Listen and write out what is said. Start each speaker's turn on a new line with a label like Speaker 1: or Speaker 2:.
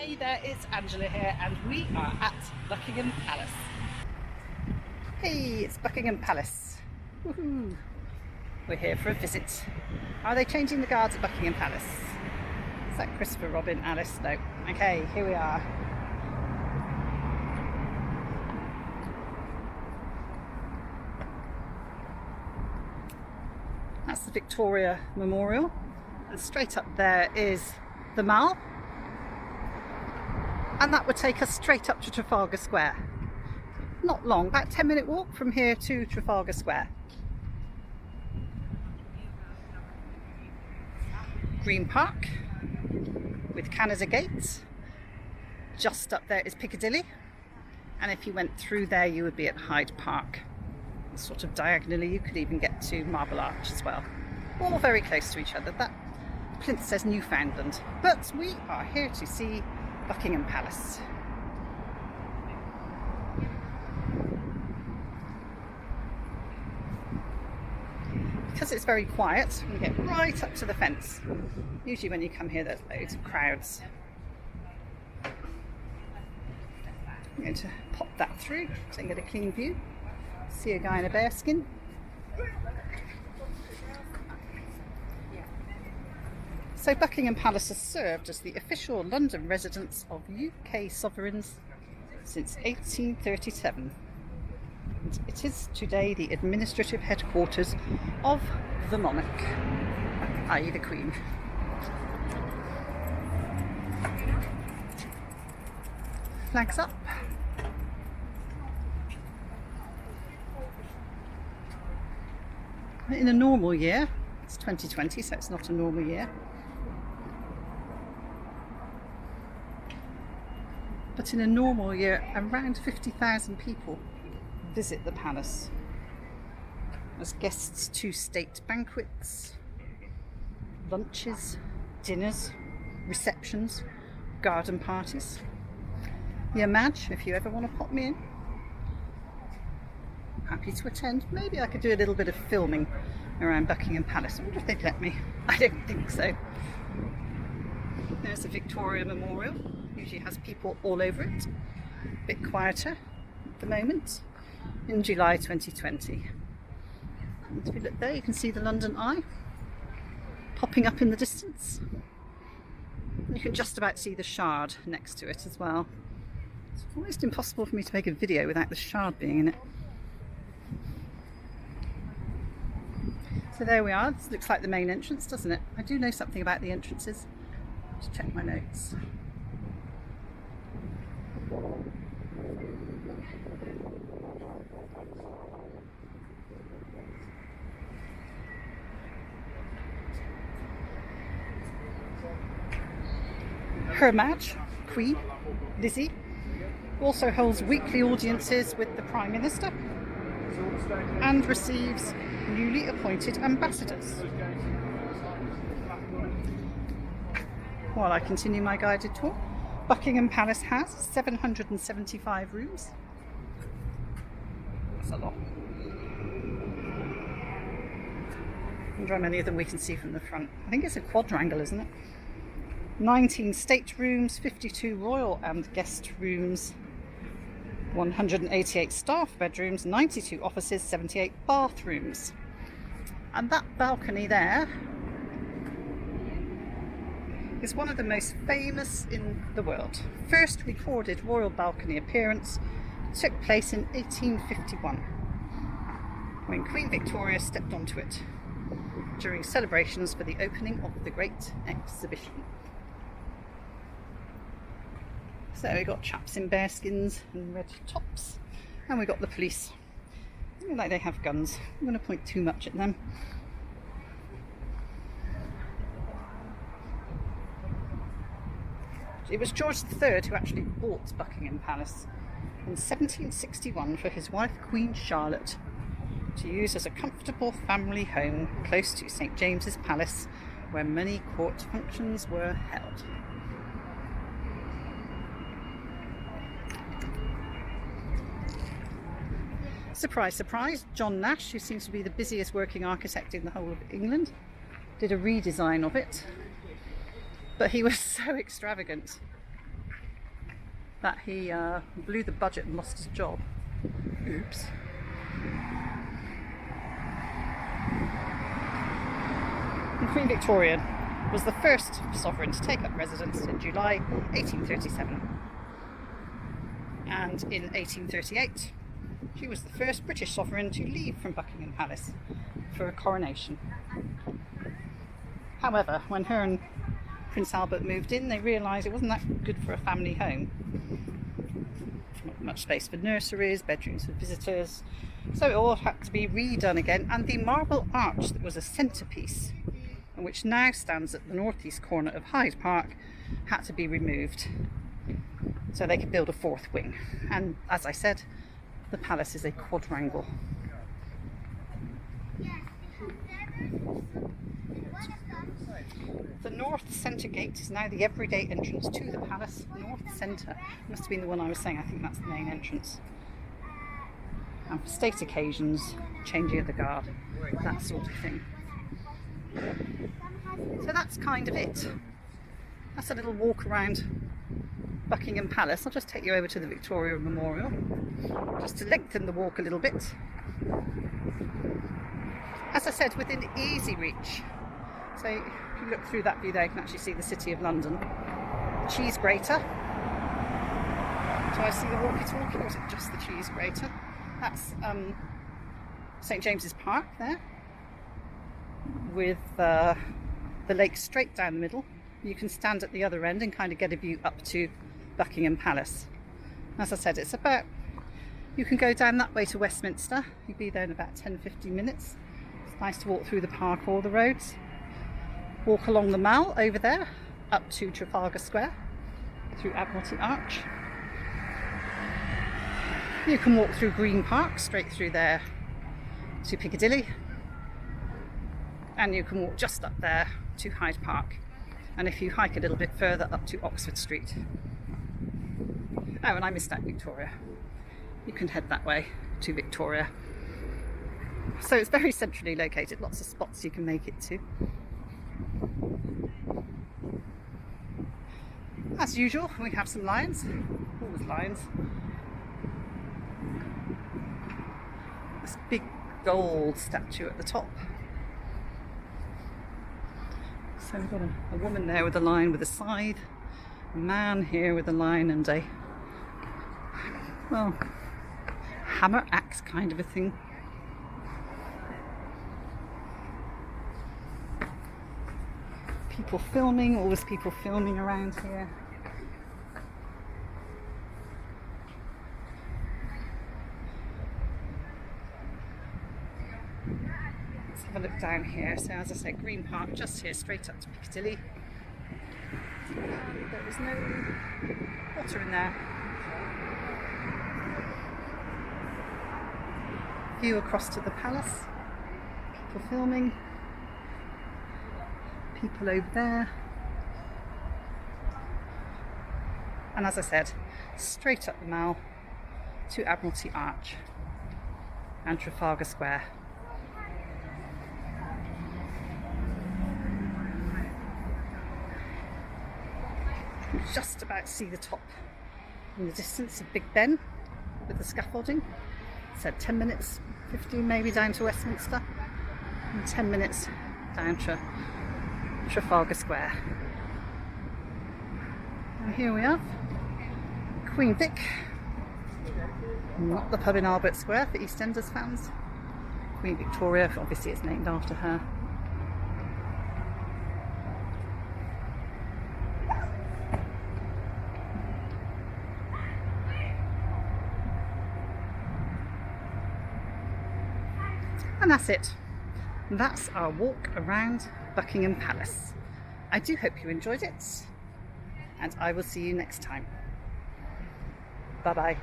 Speaker 1: Hey there, it's Angela here and we are at Buckingham Palace. Hey, it's Buckingham Palace. Woohoo! We're here for a visit. Are they changing the guards at Buckingham Palace? Is that Christopher Robin, Alice? No. Okay, here we are. That's the Victoria Memorial, and straight up there is the Mall, and that would take us straight up to Trafalgar Square. Not long, about 10-minute walk from here to Trafalgar Square. Green Park with Canada Gate. Just up there is Piccadilly, and if you went through there you would be at Hyde Park. Sort of diagonally you could even get to Marble Arch as well. All very close to each other. That plinth says Newfoundland, but we are here to see Buckingham Palace. Because it's very quiet, you get right up to the fence. Usually when you come here there's loads of crowds. I'm going to pop that through so you can get a clean view. See a guy in a bearskin. So Buckingham Palace has served as the official London residence of UK sovereigns since 1837. And it is today the administrative headquarters of the monarch, i.e. the Queen. Flags up. In a normal year, it's 2020, so it's not a normal year. But in a normal year, around 50,000 people visit the palace as guests to state banquets, lunches, dinners, receptions, garden parties. Yeah, Madge, if you ever want to pop me in, happy to attend. Maybe I could do a little bit of filming around Buckingham Palace. I wonder if they'd let me. I don't think so. There's the Victoria Memorial. Usually has people all over it. A bit quieter at the moment in July 2020. And if you look there, you can see the London Eye popping up in the distance. And you can just about see the Shard next to it as well. It's almost impossible for me to make a video without the Shard being in it. So there we are. This looks like the main entrance, doesn't it? I do know something about the entrances. Just check my notes. Her Madge, Queen, Lizzie, also holds weekly audiences with the Prime Minister and receives newly appointed ambassadors. While I continue my guided tour, Buckingham Palace has 775 rooms. That's a lot. I wonder how many of them we can see from the front. I think it's a quadrangle, isn't it? 19 state rooms, 52 royal and guest rooms, 188 staff bedrooms, 92 offices, 78 bathrooms. And that balcony there is one of the most famous in the world. First recorded royal balcony appearance took place in 1851 when Queen Victoria stepped onto it during celebrations for the opening of the Great Exhibition. So we got chaps in bearskins and red tops, and we got the police. They look like they have guns. I'm going to point too much at them. It was George III who actually bought Buckingham Palace in 1761 for his wife Queen Charlotte to use as a comfortable family home close to St James's Palace, where many court functions were held. Surprise, surprise, John Nash, who seems to be the busiest working architect in the whole of England, did a redesign of it, but he was so extravagant that he blew the budget and lost his job. Oops. And Queen Victoria was the first sovereign to take up residence in July 1837. And in 1838, she was the first British sovereign to leave from Buckingham Palace for a coronation. However, when her and Prince Albert moved in, they realised it wasn't that good for a family home. Not much space for nurseries, bedrooms for visitors, so it all had to be redone again, and the marble arch that was a centrepiece, and which now stands at the northeast corner of Hyde Park, had to be removed so they could build a fourth wing. And as I said, the palace is a quadrangle. The north centre gate is now the everyday entrance to the palace. North centre must have been the one I was saying. I think that's the main entrance. And for state occasions, changing of the guard, that sort of thing. So that's kind of it. That's a little walk around Buckingham Palace. I'll just take you over to the Victoria Memorial, just to lengthen the walk a little bit. As I said, within easy reach. So if you look through that view there, you can actually see the City of London. Cheese grater. Do I see the walkie-talkie, or is it just the cheese grater? That's St James's Park there, with the lake straight down the middle. You can stand at the other end and kind of get a view up to Buckingham Palace. As I said, it's about, you can go down that way to Westminster. You'll be there in about 10-15 minutes. It's nice to walk through the park or the roads. Walk along the Mall over there, up to Trafalgar Square, through Admiralty Arch. You can walk through Green Park, straight through there to Piccadilly. And you can walk just up there to Hyde Park. And if you hike a little bit further, up to Oxford Street. Oh, and I missed out Victoria. You can head that way to Victoria. So it's very centrally located, lots of spots you can make it to. As usual, we have some lions. Always lions. This big gold statue at the top. So we've got a woman there with a lion with a scythe, a man here with a lion and a, well, hammer axe kind of a thing. People filming, always people filming around here. Let's have a look down here. So as I said, Green Park just here, straight up to Piccadilly. There is no water in there. View across to the palace. People filming. People over there. And as I said, straight up the Mall to Admiralty Arch and Trafalgar Square. You can just about see the top in the distance of Big Ben with the scaffolding. It said 10 minutes, 15 maybe down to Westminster, and 10 minutes down to Trafalgar Square. And here we are, Queen Vic, not the pub in Albert Square for EastEnders fans. Queen Victoria, obviously it's named after her. And that's it. That's our walk around Buckingham Palace. I do hope you enjoyed it, and I will see you next time. Bye bye.